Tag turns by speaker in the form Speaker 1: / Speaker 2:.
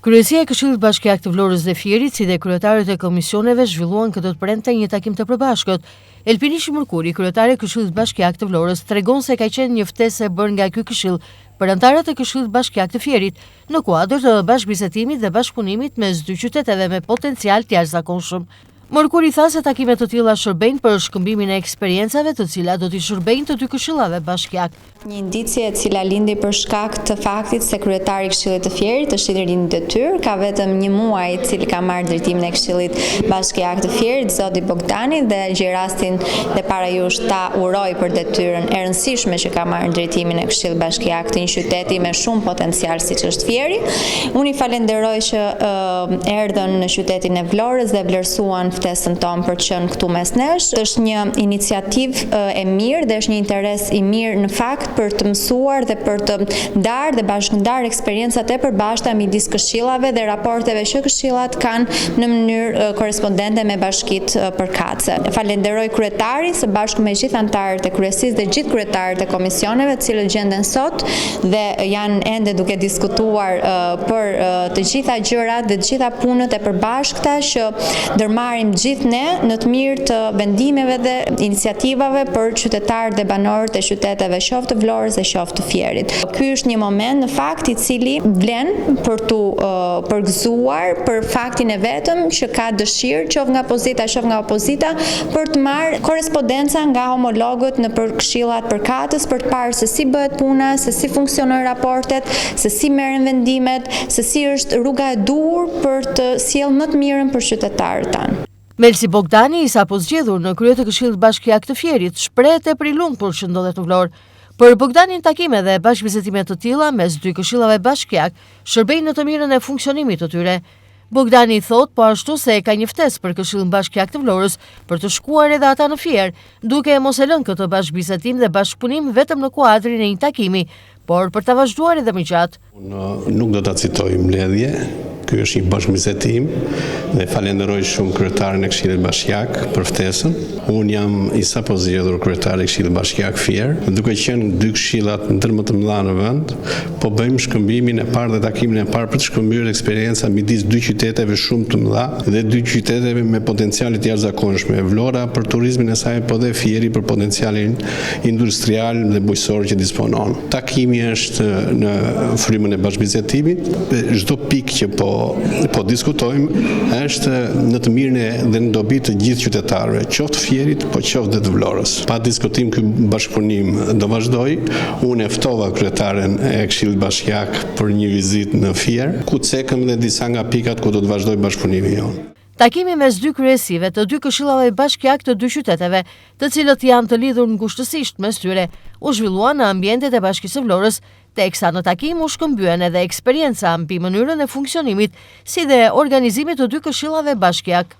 Speaker 1: Kryesia e Këshillit Bashkiak të Vlorës dhe Fierit, si dhe kryetarët e komisioneve zhvilluan këtë të premte një takim të përbashkët. Elpinishi Mërkuri, kryetari i Këshillit Bashkiak të Vlorës, tregon se ka qenë një ftesë e bërë nga ky këshill për anëtarët e Këshillit Bashkiak të Fierit në kuadër të bashkëbisedimit dhe bashkëpunimit mes dy qyteteve me potencial të jashtëzakonshëm. Mërkuri tha se takimet të tilla shërbejnë për shkëmbimin e eksperiencave të cilat do t'i shërbejnë të dy këshillave bashkiak.
Speaker 2: Një indicie e cila lindi për shkak të faktit se kryetari i Këshillit të Fierit është i rinë detyrë, ka vetëm një muaj i cili ka marrë drejtimin e Këshillit Bashkiak të Fierit, zoti Bogdani, dhe gjej rastin dhe para jush ta uroj për detyrën e rëndësishme që ka marrë drejtimin e Këshillit Bashkiak të një qyteti me shumë potencial siç është Fieri. Unë i falenderoj që erdhën në qytetin e Vlorës dhe vlerësuan ftesën tonë për të qenë këtu mes nesh. Është një iniciativë e mirë dhe është një interes i mirë në fakt për të mësuar dhe për të ndarë dhe bashkëndarë eksperiencat e përbashkëta midis këshillave dhe raporteve që këshillat kanë në mënyrë korrespondente me bashkitë përkatëse. Falenderoj kryetarin së bashku me gjithë anëtarët e kryesisë dhe gjithë kryetarët e komisioneve, të cilët gjenden sot dhe janë ende duke diskutuar për të gjitha gjërat dhe të gjitha punët e përbashkëta që ndërmarrim gjithë ne në të mirë të vendimeve dhe iniciativave për qytetarët dhe banorët e qyteteve qoftë të Vlorës dhe qoftë të Fierit. Ky është një moment në fakt i cili vlen për tu përgëzuar për faktin e vetëm që ka dëshirë qoftë nga pozita, qoftë nga opozita për të marrë korrespondenca nga homologët në për këshillat përkatës për të parë se si bëhet puna, se si funksionojnë raportet, se si merren vendimet, se si është rruga e dur për të sjellë më të mirën për qytetarët tanë.
Speaker 1: Melsi Bogdani, i sapo zgjedhur në krye të Këshillit Bashkiak të Fierit, shpreh tepër i lumtur që ndodhet në Vlorë. Për Bogdanin, takime dhe bashkëbisedime të tilla mes dy këshillave bashkiak shërbejnë në të mirën e funksionimit të tyre. Bogdani thot po ashtu se ka një ftesë për Këshillin Bashkiak të Vlorës për të shkuar edhe ata në Fier, duke mos e lënë këtë bashkëbisedim dhe bashkëpunim vetëm në kuadrin e një takimi, por për ta vazhduar edhe më gjatë.
Speaker 3: Unë nuk do ta citoj mbledhje. Ky është një bashkëbisedim dhe falenderoj shumë kryetarin e Këshillit Bashkiak për ftesën. Unë jam i sapo zgjedhur kryetari i Këshillit Bashkiak Fier, duke qenë dy këshillat ndër më të mëdha në vend, po bëjmë shkëmbimin e parë dhe takimin e parë për të shkëmbyer eksperjenca midis dy qyteteve shumë të mëdha dhe dy qyteteve me potenciale të jashtëzakonshme. Vlora për turizmin e saj, po dhe Fieri për potencialin industrial dhe bujqësor që disponon. Takimi është në frymën e bashkëbisedimit dhe çdo pikë që po diskutojmë është në të mirën dhe në dobi të gjithë qytetarëve, qoftë Fierit, po qoftë dhe të Vlorës. Pa diskutim ky bashkëpunim do vazhdoj. Unë e ftova kryetaren e Këshillit Bashkiak për një vizitë në Fier, ku cekëm dhe disa nga pikat ku do të vazhdoj bashkëpunimi jonë.
Speaker 1: Takimi mes dy kryesive të dy këshillave bashkiak të dy qyteteve, të cilët janë të lidhur ngushtësisht mes tyre, u zhvillua në ambientet e Bashkisë së Vlorës, teksa në takim u shkëmbyen edhe eksperienca mbi mënyrën e funksionimit, si dhe organizimit të dy këshillave bashkiak.